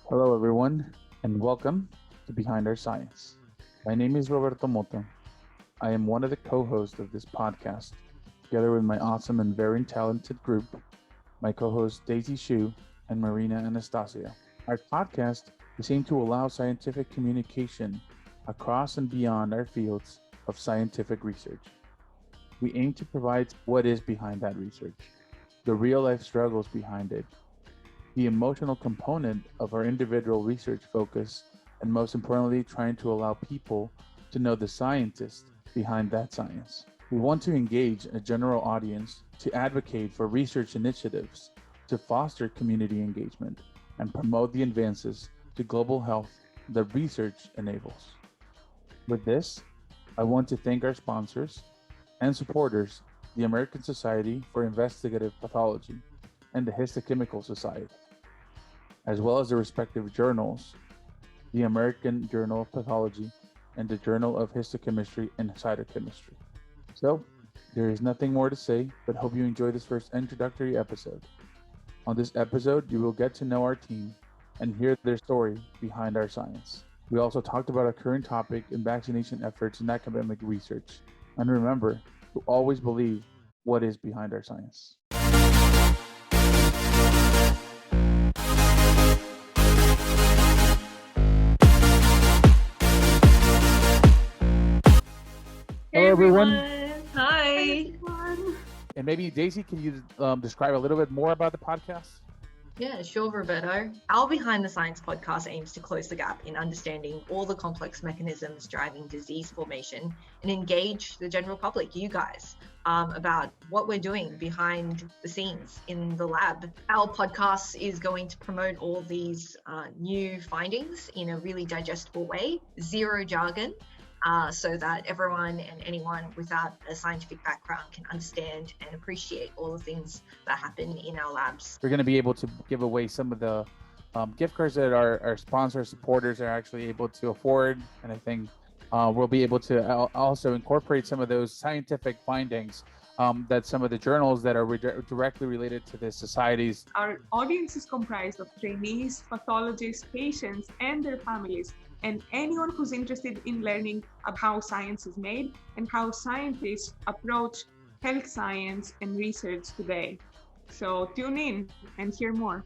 Hello, everyone, and welcome to Behind Our Science. My name is Roberto Mota. I am one of the co-hosts of this podcast, together with my awesome and very talented group, my co-hosts Daisy Shu and Marina Anastasia. Our podcast is aimed to allow scientific communication across and beyond our fields of scientific research. We aim to provide what is behind that research, the real-life struggles behind it, the emotional component of our individual research focus, and most importantly, trying to allow people to know the scientists behind that science. We want to engage a general audience to advocate for research initiatives to foster community engagement and promote the advances to global health that research enables. With this, I want to thank our sponsors and supporters, the American Society for Investigative Pathology and the Histochemical Society, as well as the respective journals, the American Journal of Pathology and the Journal of Histochemistry and Cytochemistry. So, there is nothing more to say, but hope you enjoy this first introductory episode. On this episode, you will get to know our team and hear their story behind our science. We also talked about our current topic in vaccination efforts and academic research. And remember to always believe what is behind our science. Hey Hello, everyone. Hi. And maybe Daisy, can you describe a little bit more about the podcast? Yeah, sure, Roberto. Our Behind the Science podcast aims to close the gap in understanding all the complex mechanisms driving disease formation and engage the general public, you guys, about what we're doing behind the scenes in the lab. Our podcast is going to promote all these new findings in a really digestible way, zero jargon, so that everyone and anyone without a scientific background can understand and appreciate all the things that happen in our labs. We're going to be able to give away some of the gift cards that our sponsor supporters are actually able to afford. And I think we'll be able to also incorporate some of those scientific findings that some of the journals that are directly related to the societies. Our audience is comprised of trainees, pathologists, patients, and their families, and anyone who's interested in learning about how science is made and how scientists approach health science and research today. So tune in and hear more.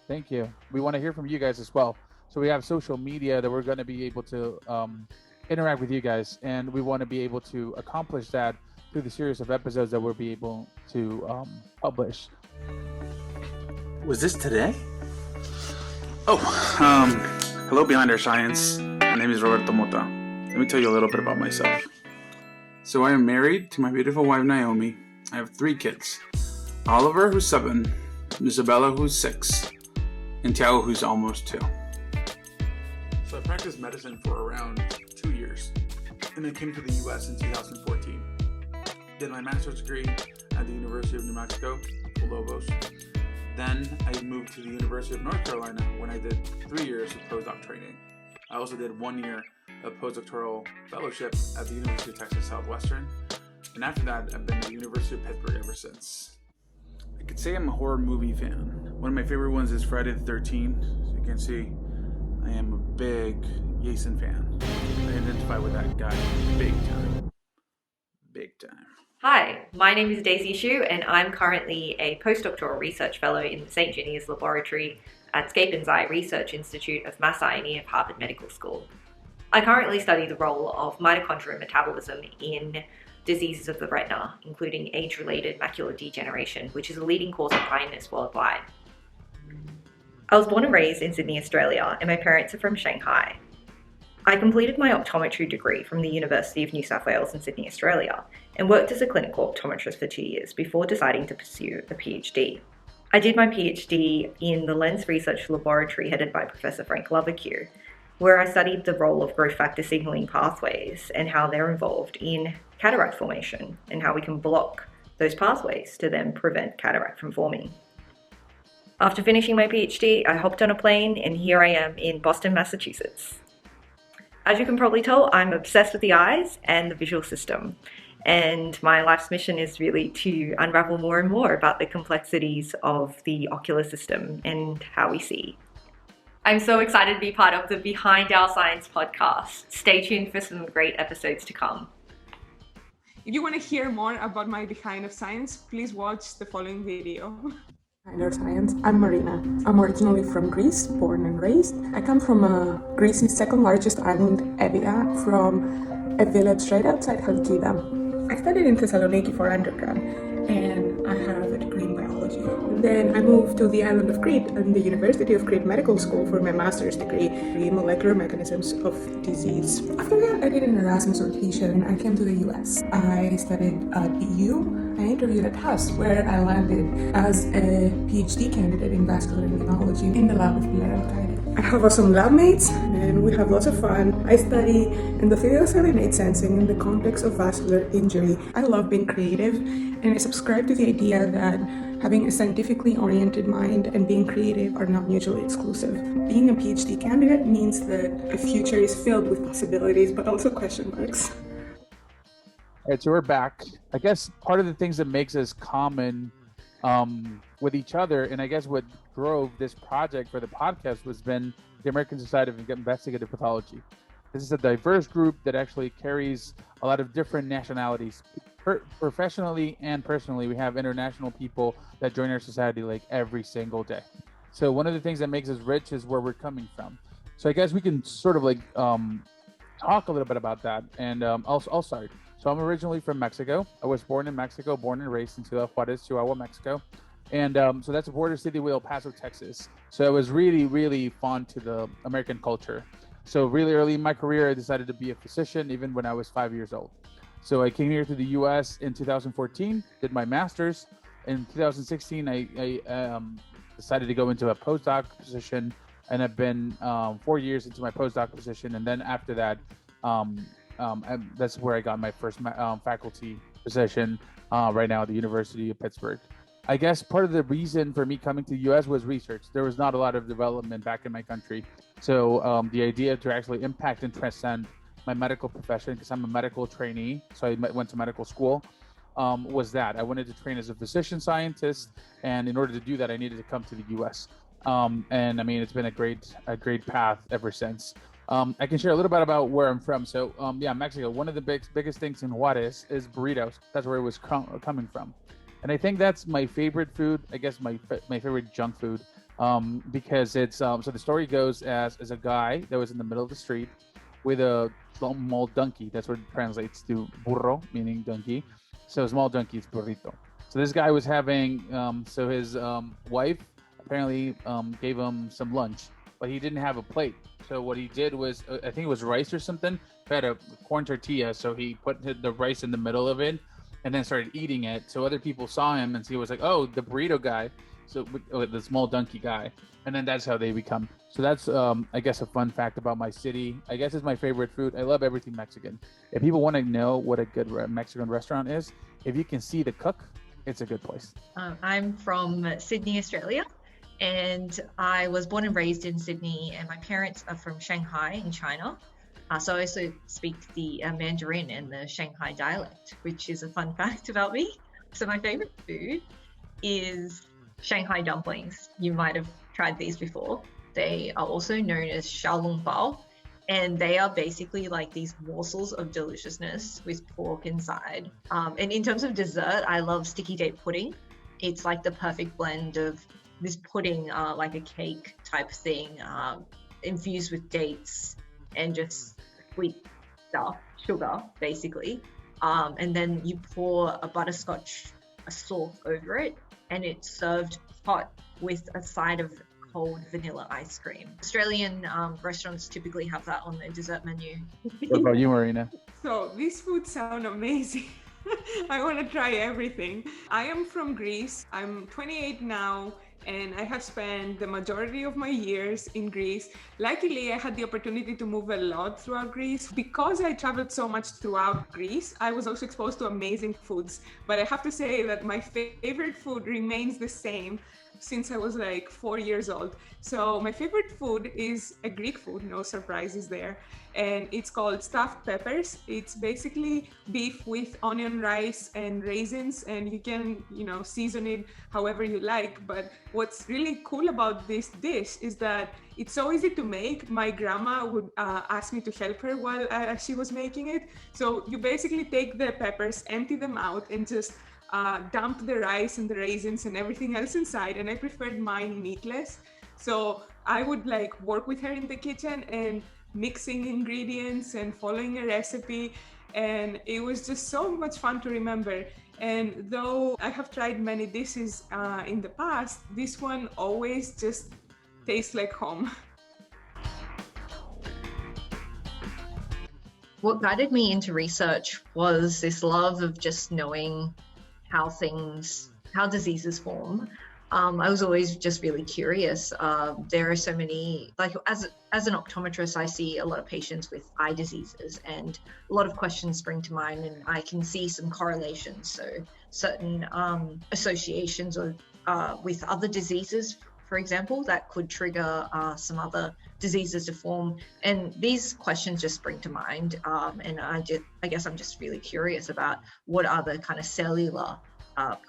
Thank you. We want to hear from you guys as well. So we have social media that we're going to be able to interact with you guys, and we want to be able to accomplish that through the series of episodes that we'll be able to publish. Was this today? Hello, Behind Our Science. My name is Roberto Mota. Let me tell you a little bit about myself. So I am married to my beautiful wife, Naomi. I have 3 kids. Oliver, who's 7, Isabella, who's 6, and Tiago, who's almost 2. So I practiced medicine for around 2 years, and I came to the U.S. in 2014. Did my master's degree at the University of New Mexico, Lobos. Then I moved to the University of North Carolina when I did 3 years of postdoc training. I also did 1 year of postdoctoral fellowship at the University of Texas Southwestern. And after that, I've been at the University of Pittsburgh ever since. I could say I'm a horror movie fan. One of my favorite ones is Friday the 13th. As you can see, I am a big Jason fan. I identify with that guy big time. Big time. Hi, my name is Daisy Shu, and I'm currently a postdoctoral research fellow in the St. Junior's Laboratory at Scapin's Eye Research Institute of Mass Eye of Harvard Medical School. I currently study the role of mitochondrial metabolism in diseases of the retina, including age-related macular degeneration, which is a leading cause of blindness worldwide. I was born and raised in Sydney, Australia, and my parents are from Shanghai. I completed my optometry degree from the University of New South Wales in Sydney, Australia, and worked as a clinical optometrist for 2 years before deciding to pursue a PhD. I did my PhD in the Lens Research Laboratory headed by Professor Frank Lovercue, where I studied the role of growth factor signaling pathways and how they're involved in cataract formation and how we can block those pathways to then prevent cataract from forming. After finishing my PhD, I hopped on a plane and here I am in Boston, Massachusetts. As you can probably tell, I'm obsessed with the eyes and the visual system, and my life's mission is really to unravel more and more about the complexities of the ocular system and how we see. I'm so excited to be part of the Behind Our Science podcast. Stay tuned for some great episodes to come. If you want to hear more about my Behind of Science, please watch the following video. Behind Our Science, I'm Marina. I'm originally from Greece, born and raised. I come from Greece's second largest island, Evia, from a village right outside Chalkida. I studied in Thessaloniki for undergrad, and I have a degree in biology. Then I moved to the island of Crete and the University of Crete Medical School for my master's degree in molecular mechanisms of disease. After that, I did an Erasmus rotation. I came to the US. I studied at BU. I interviewed at HUS, where I landed as a PhD candidate in vascular immunology in the lab of Pilar Alcaide. I have awesome lab mates, and we have lots of fun. I study endothelial cell innate sensing in the context of vascular injury. I love being creative, and I subscribe to the idea that having a scientifically oriented mind and being creative are not mutually exclusive. Being a PhD candidate means that a future is filled with possibilities, but also question marks. All right, so we're back. I guess part of the things that makes us common with each other, and I guess what drove this project for the podcast was been the American Society of Investigative Pathology. This is a diverse group that actually carries a lot of different nationalities. Professionally and personally, we have international people that join our society like every single day. So one of the things that makes us rich is where we're coming from. So I guess we can sort of like talk a little bit about that. And I'll start. So I'm originally from Mexico. I was born in Mexico, born and raised in Ciudad Juárez, Chihuahua, Mexico. And so that's a border city with El Paso, Texas. So I was really, really fond to the American culture. So really early in my career, I decided to be a physician, even when I was 5 years old. So I came here to the US in 2014, did my master's. In 2016, I decided to go into a postdoc position, and I've been 4 years into my postdoc position. And then after that, that's where I got my first faculty position right now at the University of Pittsburgh. I guess part of the reason for me coming to the US was research. There was not a lot of development back in my country. So the idea to actually impact and transcend my medical profession, because I'm a medical trainee, so I went to medical school, was that I wanted to train as a physician scientist, and in order to do that, I needed to come to the US. And I mean, it's been a great path ever since. I can share a little bit about where I'm from. So Mexico, one of the biggest things in Juarez is burritos. That's where it was coming from. And I think that's my favorite food, I guess my favorite junk food, because it's, so the story goes as a guy that was in the middle of the street with a small donkey. That's what it translates to burro, meaning donkey. So small donkey is burrito. So this guy was having, so his wife apparently gave him some lunch, but he didn't have a plate. So what he did was, I think it was rice or something. He had a corn tortilla, so he put the rice in the middle of it and then started eating it. So other people saw him and he was like, oh, the burrito guy. So the small donkey guy. And then that's how they become. So that's, I guess, a fun fact about my city. I guess it's my favorite food. I love everything Mexican. If people want to know what a good Mexican restaurant is, if you can see the cook, it's a good place. I'm from Sydney, Australia. And I was born and raised in Sydney, and my parents are from Shanghai in China. So I also speak the Mandarin and the Shanghai dialect, which is a fun fact about me. So my favorite food is Shanghai Dumplings. You might have tried these before. They are also known as xiaolongbao, and they are basically like these morsels of deliciousness with pork inside. And in terms of dessert, I love sticky date pudding. It's like the perfect blend of this pudding, like a cake type thing, infused with dates and just sweet stuff, sugar, basically. And then you pour a butterscotch sauce over it, and it's served hot with a side of cold vanilla ice cream. Australian restaurants typically have that on their dessert menu. What about you, Marina? So these foods sound amazing. I want to try everything. I am from Greece. I'm 28 now, and I have spent the majority of my years in Greece. Luckily, I had the opportunity to move a lot throughout Greece. Because I traveled so much throughout Greece, I was also exposed to amazing foods. But I have to say that my favorite food remains the same. since I was like 4 years old. So my favorite food is a Greek food, no surprises there. And it's called stuffed peppers. It's basically beef with onion, rice, and raisins, and you can, season it however you like. But what's really cool about this dish is that it's so easy to make. My grandma would ask me to help her while she was making it. So you basically take the peppers, empty them out, and just dump the rice and the raisins and everything else inside. And I preferred mine meatless. So I would like work with her in the kitchen and mixing ingredients and following a recipe. And it was just so much fun to remember. And though I have tried many dishes in the past, this one always just tastes like home. What guided me into research was this love of just knowing how diseases form. I was always just really curious. There are so many, like as an optometrist, I see a lot of patients with eye diseases, and a lot of questions spring to mind, and I can see some correlations. So certain associations with other diseases, for example, that could trigger some other diseases to form. And these questions just spring to mind. And I guess I'm just really curious about what are the kind of cellular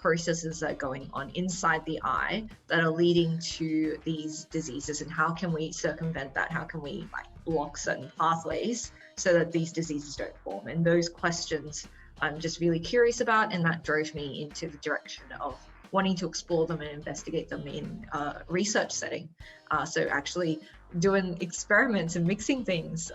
processes that are going on inside the eye that are leading to these diseases, and how can we circumvent that? How can we block certain pathways so that these diseases don't form? And those questions I'm just really curious about, and that drove me into the direction of wanting to explore them and investigate them in a research setting. So actually doing experiments and mixing things.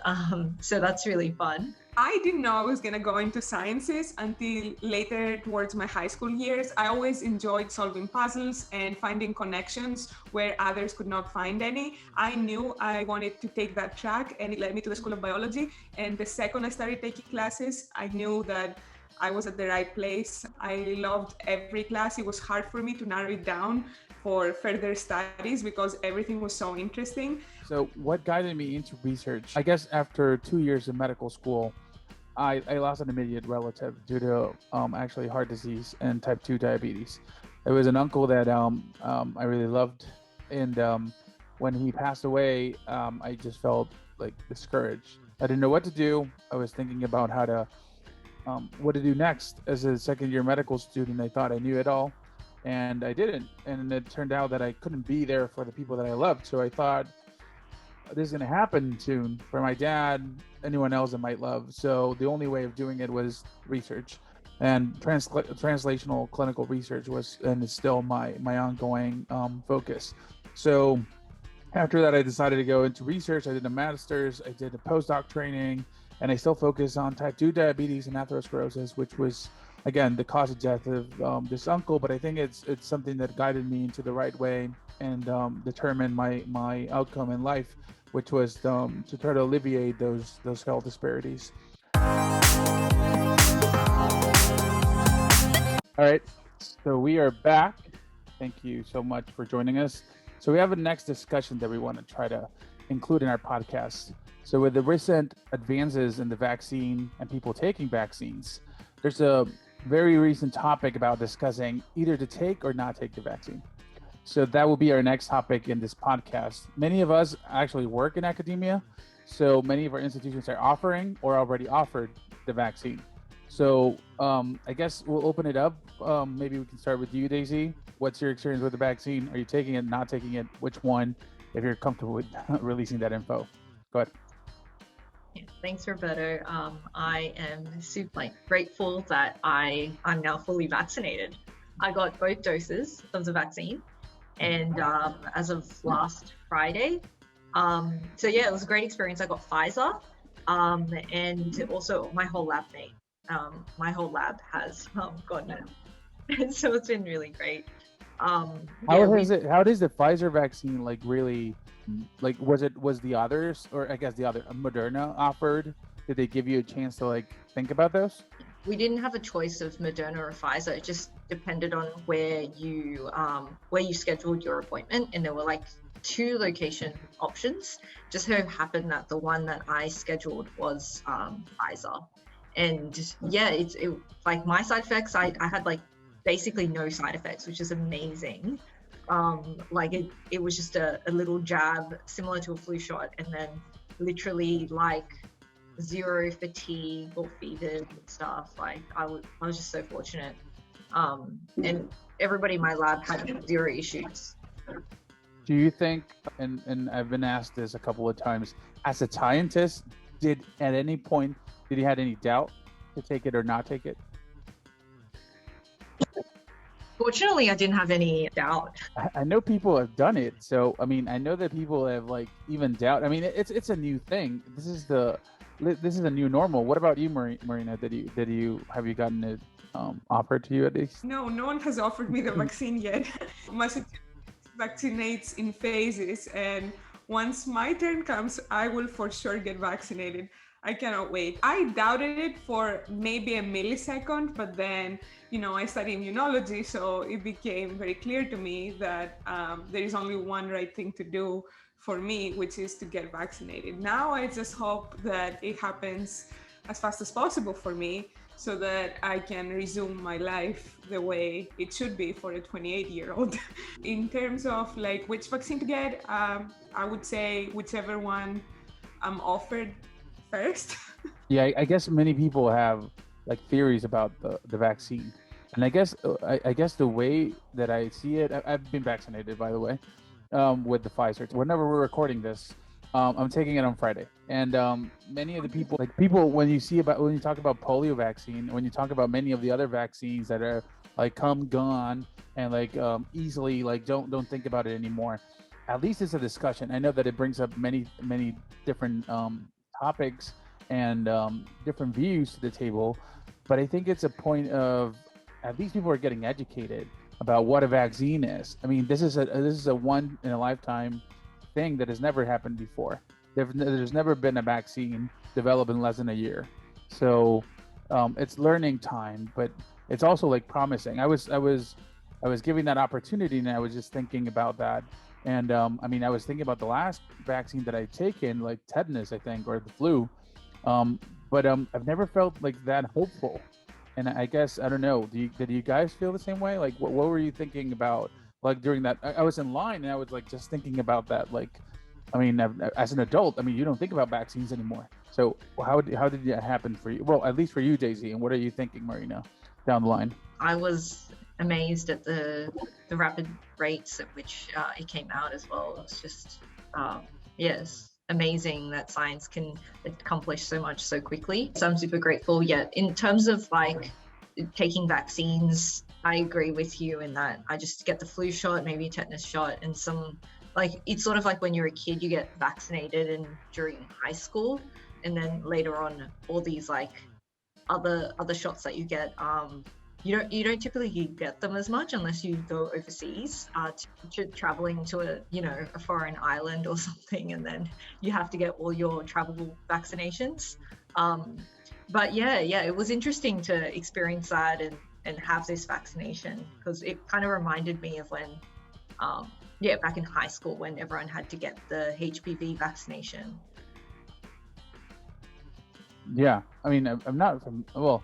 So that's really fun. I didn't know I was going to go into sciences until later towards my high school years. I always enjoyed solving puzzles and finding connections where others could not find any. I knew I wanted to take that track, and it led me to the School of Biology. And the second I started taking classes, I knew that I was at the right place. I loved every class. It was hard for me to narrow it down for further studies because everything was so interesting. So what guided me into research? I guess after 2 years of medical school, I lost an immediate relative due to actually heart disease and type 2 diabetes. It was an uncle that I really loved. And when he passed away, I just felt like discouraged. I didn't know what to do. I was thinking about how to what to do next. As a second-year medical student, I thought I knew it all, and I didn't. And it turned out that I couldn't be there for the people that I loved. So I thought, this is going to happen soon for my dad, anyone else that might love. So the only way of doing it was research, and translational clinical research was and is still my ongoing focus. So after that, I decided to go into research. I did a master's, I did a postdoc training, and I still focus on type 2 diabetes and atherosclerosis, which was, again, the cause of death of this uncle. But I think it's something that guided me into the right way and determined my outcome in life, which was to try to alleviate those health disparities. All right, so we are back. Thank you so much for joining us. So we have a next discussion that we want to try to include in our podcast. So with the recent advances in the vaccine and people taking vaccines, there's a very recent topic about discussing either to take or not take the vaccine. So that will be our next topic in this podcast. Many of us actually work in academia, so many of our institutions are offering or already offered the vaccine. So I guess we'll open it up. Maybe we can start with you, Daisy. What's your experience with the vaccine? Are you taking it, not taking it? Which one, if you're comfortable with releasing that info? Go ahead. Yeah, thanks, Roberto. I am super grateful that I'm now fully vaccinated. I got both doses of the vaccine, and as of last Friday. So yeah, it was a great experience. I got Pfizer, and also my whole lab mate. My whole lab has gotten it, so it's been really great. How does the Pfizer vaccine really? Was the others, or I guess the other Moderna offered? Did they give you a chance to think about those? We didn't have a choice of Moderna or Pfizer. It just depended on where you scheduled your appointment, and there were 2 location options. Just so happened that the one that I scheduled was Pfizer, and yeah, it my side effects. I had basically no side effects, which is amazing. Like it was just a little jab similar to a flu shot, and then literally like zero fatigue or fevers and stuff. Like I was just so fortunate. And everybody in my lab had zero issues. Do you think, and I've been asked this a couple of times, as a scientist, did at any point did you had any doubt to take it or not take it? Fortunately, I didn't have any doubt. I know people have done it, so I mean, I know that people have like even doubt. I mean, it's a new thing. This is a new normal. What about you, Marina? Did you have you gotten it offered to you at least? No, no one has offered me the vaccine yet. Massachusetts vaccinates in phases, and once my turn comes, I will for sure get vaccinated. I cannot wait. I doubted it for maybe a millisecond, but then, I study immunology, so it became very clear to me that there is only one right thing to do for me, which is to get vaccinated. Now I just hope that it happens as fast as possible for me, so that I can resume my life the way it should be for a 28-year-old. In terms of like which vaccine to get, I would say whichever one I'm offered first. Yeah, I guess many people have like theories about the vaccine, and I guess the way that I see it, I've been vaccinated, by the way, with the Pfizer. Whenever we're recording this, I'm taking it on Friday, and many of the people, when you talk about polio vaccine, when you talk about many of the other vaccines that are like come gone and like easily like don't think about it anymore. At least it's a discussion. I know that it brings up many different topics and different views to the table, but I think it's a point of at least people are getting educated about what a vaccine is. I mean, this is a one in a lifetime thing that has never happened before. There's never been a vaccine developed in less than a year, so it's learning time, but it's also like promising. I was giving that opportunity, and I was just thinking about that. And I mean, I was thinking about the last vaccine that I'd taken, like tetanus, I think, or the flu. But I've never felt like that hopeful. And I guess, I don't know, did you guys feel the same way? Like, what were you thinking about, like, during that? I was in line, and I was, like, just thinking about that. Like, I mean, as an adult, I mean, you don't think about vaccines anymore. So how did that happen for you? Well, at least for you, Daisy. And what are you thinking, Marina, down the line? I was amazed at the rapid rates at which it came out as well. It's just, yes, amazing that science can accomplish so much so quickly. So I'm super grateful. Yet in terms of like taking vaccines, I agree with you in that I just get the flu shot, maybe a tetanus shot, and some, like, it's sort of like when you're a kid, you get vaccinated and during high school, and then later on all these like other shots that you get, you don't typically get them as much unless you go overseas, to traveling to a foreign island or something, and then you have to get all your travel vaccinations. But yeah, it was interesting to experience that and have this vaccination, because it kind of reminded me of when, back in high school when everyone had to get the HPV vaccination. Yeah, I mean, I'm not from, well,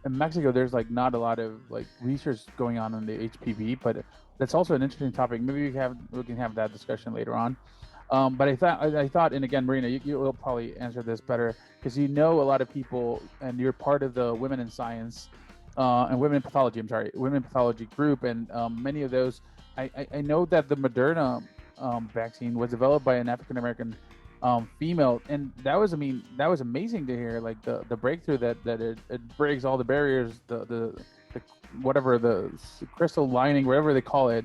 in Mexico, there's like not a lot of like research going on the HPV, but that's also an interesting topic. Maybe we can have that discussion later on. But I thought, and again, Marina, you will probably answer this better because you know a lot of people, and you're part of the Women in Science and Women in Pathology. Women in Pathology group, and many of those. I know that the Moderna vaccine was developed by an African American female, and that was amazing to hear, like the breakthrough that it breaks all the barriers, the whatever, the crystal lining, whatever they call it.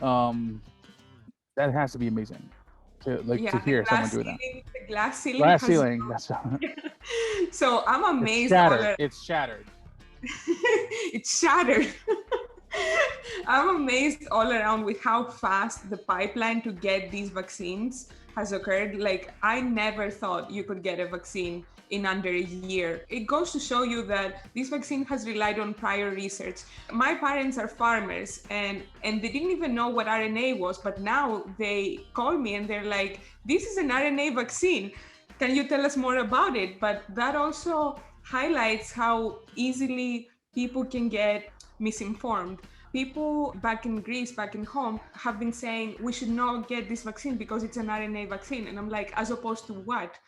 That has to be amazing to hear someone doing that. The glass ceiling. That's so I'm amazed. It's shattered. It's shattered. I'm amazed all around with how fast the pipeline to get these vaccines has occurred. Like, I never thought you could get a vaccine in under a year. It goes to show you that this vaccine has relied on prior research. My parents are farmers, and they didn't even know what RNA was, but now they call me and they're like, this is an RNA vaccine. Can you tell us more about it? But that also highlights how easily people can get misinformed. people back in Greece, back in home, have been saying we should not get this vaccine because it's an RNA vaccine. And I'm like, as opposed to what?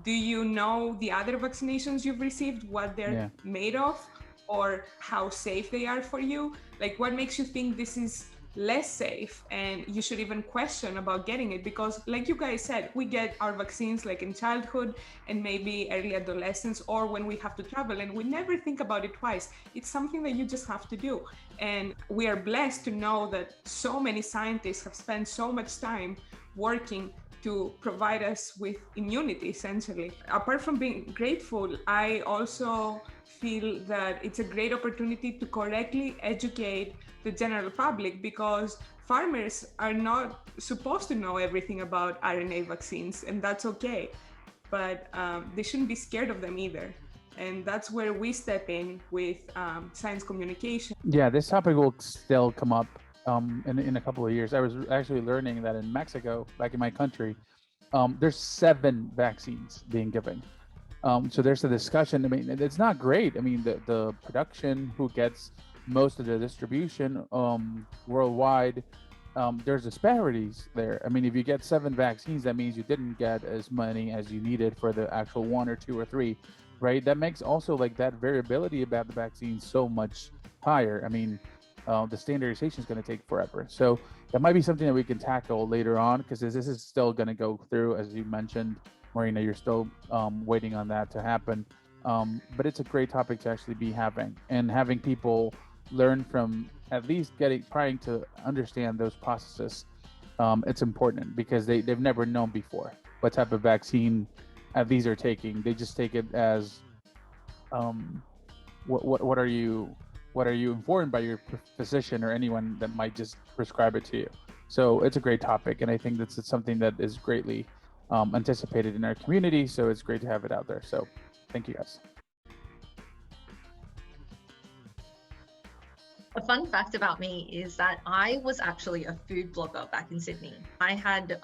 Do you know the other vaccinations you've received, what they're made of, or how safe they are for you? Like, what makes you think this is less safe and you should even question about getting it? Because like you guys said, we get our vaccines like in childhood and maybe early adolescence or when we have to travel, and we never think about it twice. It's something that you just have to do. And we are blessed to know that so many scientists have spent so much time working to provide us with immunity, essentially. Apart from being grateful, I also feel that it's a great opportunity to correctly educate the general public, because farmers are not supposed to know everything about RNA vaccines, and that's okay. But they shouldn't be scared of them either. And that's where we step in with science communication. Yeah, this topic will still come up in a couple of years. I was actually learning that in Mexico, back in my country, there's 7 vaccines being given. So there's a discussion. I mean, it's not great. I mean, the production, who gets most of the distribution worldwide, there's disparities there. I mean, if you get 7 vaccines, that means you didn't get as many as you needed for the actual 1 or 2 or 3, right? That makes also like that variability about the vaccine so much higher. I mean, the standardization is going to take forever. So that might be something that we can tackle later on, because this is still going to go through, as you mentioned, Marina, you're still waiting on that to happen. But it's a great topic to actually be having, and having people learn from at least trying to understand those processes. It's important because they've never known before what type of vaccine these are taking. They just take it as what are you informed by your physician or anyone that might just prescribe it to you. So it's a great topic, and I think that's something that is greatly anticipated in our community. So it's great to have it out there. So thank you guys. A fun fact about me is that I was actually a food blogger back in Sydney. I had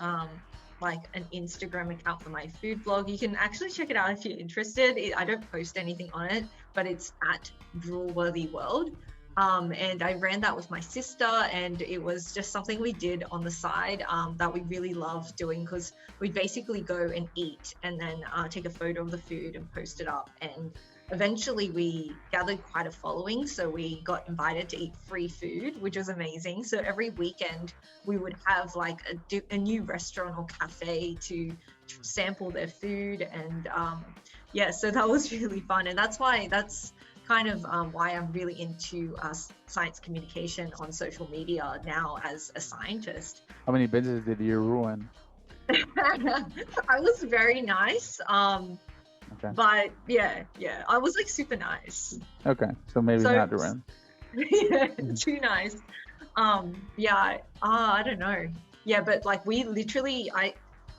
like an Instagram account for my food blog. You can actually check it out if you're interested. I don't post anything on it, but it's at Droolworthy World. And I ran that with my sister, and it was just something we did on the side that we really loved doing, because we'd basically go and eat and then take a photo of the food and post it up. And eventually we gathered quite a following, so we got invited to eat free food, which was amazing. So every weekend we would have like a new restaurant or cafe to sample their food, and so that was really fun. And that's kind of why I'm really into science communication on social media now as a scientist. How many businesses did you ruin? I was very nice. Okay. But yeah, I was like super nice. Okay, so maybe not to run. Yeah, too nice. I don't know. Yeah, but like we literally,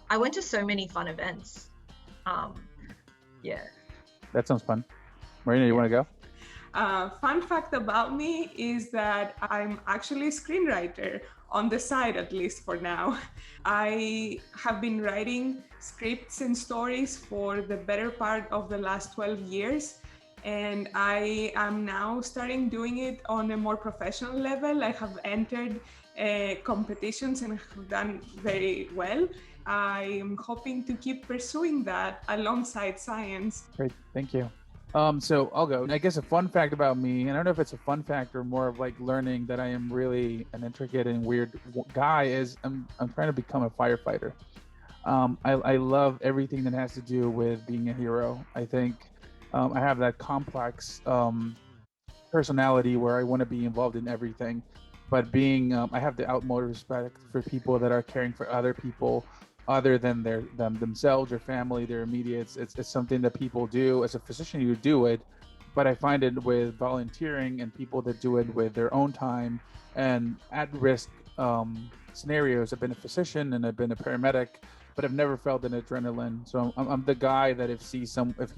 I went to so many fun events. Yeah. That sounds fun. Marina, you want to go? Fun fact about me is that I'm actually a screenwriter, on the side at least for now. I have been writing scripts and stories for the better part of the last 12 years, and I am now starting doing it on a more professional level. I have entered competitions and have done very well. I am hoping to keep pursuing that alongside science. Great, thank you. So I'll go. I guess a fun fact about me, and I don't know if it's a fun fact or more of like learning that I am really an intricate and weird guy, is I'm trying to become a firefighter. I love everything that has to do with being a hero. I think I have that complex personality where I want to be involved in everything, but I have the utmost respect for people that are caring for other people other than themselves or family, their immediates. It's something that people do. As a physician, you do it, but I find it with volunteering and people that do it with their own time and at-risk scenarios. I've been a physician and I've been a paramedic, but I've never felt an adrenaline. So I'm the guy that if he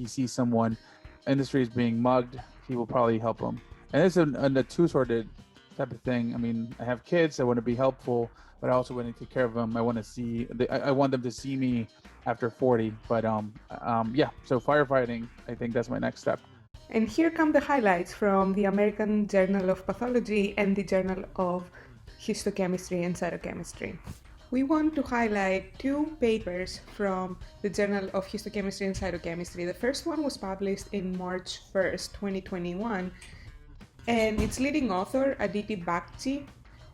sees someone, industry is being mugged, he will probably help them. And it's a two-sorted type of thing. I mean, I have kids. I want to be helpful, but I also want to take care of them. I want them to see me after 40. But so firefighting, I think that's my next step. And here come the highlights from the American Journal of Pathology and the Journal of Histochemistry and Cytochemistry. We want to highlight two papers from the Journal of Histochemistry and Cytochemistry. The first one was published in March 1st, 2021, and its leading author, Aditi Bagchi,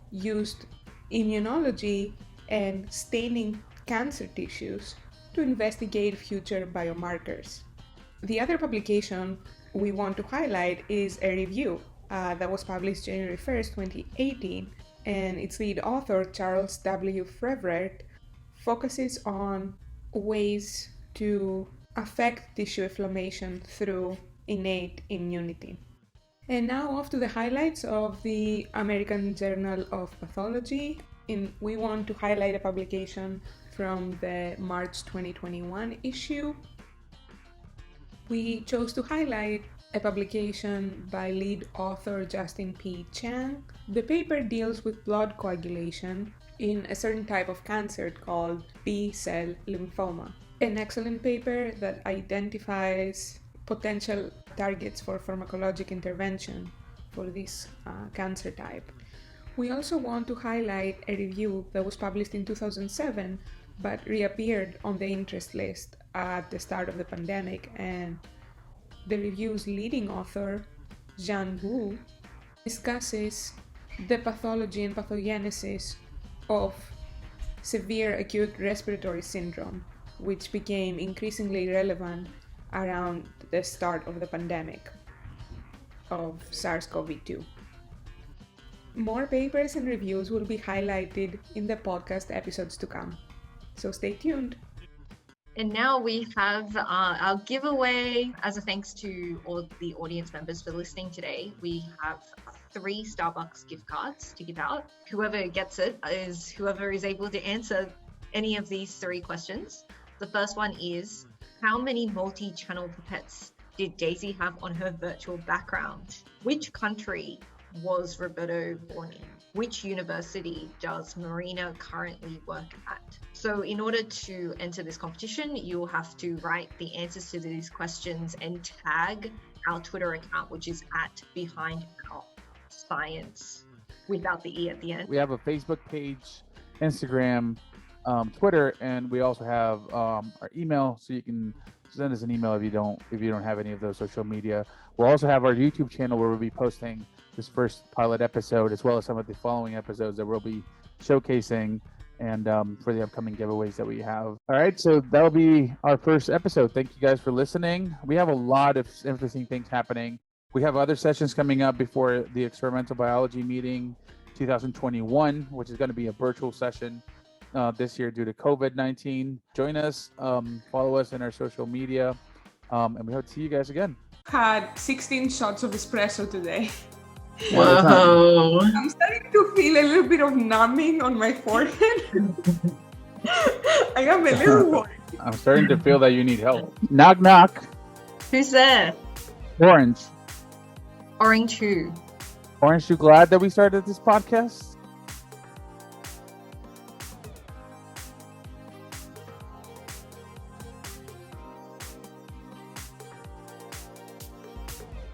used immunology and staining cancer tissues to investigate future biomarkers. The other publication we want to highlight is a review that was published January 1st, 2018, and its lead author, Charles W. Frevert, focuses on ways to affect tissue inflammation through innate immunity. And now off to the highlights of the American Journal of Pathology. We want to highlight a publication from the March 2021 issue. We chose to highlight a publication by lead author Justin P. Chang. The paper deals with blood coagulation in a certain type of cancer called B-cell lymphoma. An excellent paper that identifies potential targets for pharmacologic intervention for this cancer type. We also want to highlight a review that was published in 2007 but reappeared on the interest list at the start of the pandemic, and the review's leading author, Zhan Wu, discusses the pathology and pathogenesis of severe acute respiratory syndrome, which became increasingly relevant around the start of the pandemic of SARS-CoV-2. More papers and reviews will be highlighted in the podcast episodes to come, so stay tuned. And now we have our giveaway. As a thanks to all the audience members for listening today, we have 3 Starbucks gift cards to give out. Whoever gets it is whoever is able to answer any of these 3 questions. The first one is, how many multi-channel pipettes did Daisy have on her virtual background? Which country was Roberto born in? Which university does Marina currently work at? So in order to enter this competition, you'll have to write the answers to these questions and tag our Twitter account, which is at BehindOurScience, without the E at the end. We have a Facebook page, Instagram, Twitter, and we also have our email, so you can send us an email if you don't have any of those social media. We'll also have our YouTube channel where we'll be posting this first pilot episode, as well as some of the following episodes that we'll be showcasing and for the upcoming giveaways that we have. All right, so that'll be our first episode. Thank you guys for listening. We have a lot of interesting things happening. We have other sessions coming up before the experimental biology meeting 2021, which is going to be a virtual session this year due to COVID-19. Join us, follow us in our social media, and we hope to see you guys again. Had 16 shots of espresso today. Whoa. I'm starting to feel a little bit of numbing on my forehead. I am a little worried. I'm starting to feel that you need help. Knock, knock. Who's there? Orange. Orange who? Aren't you glad that we started this podcast?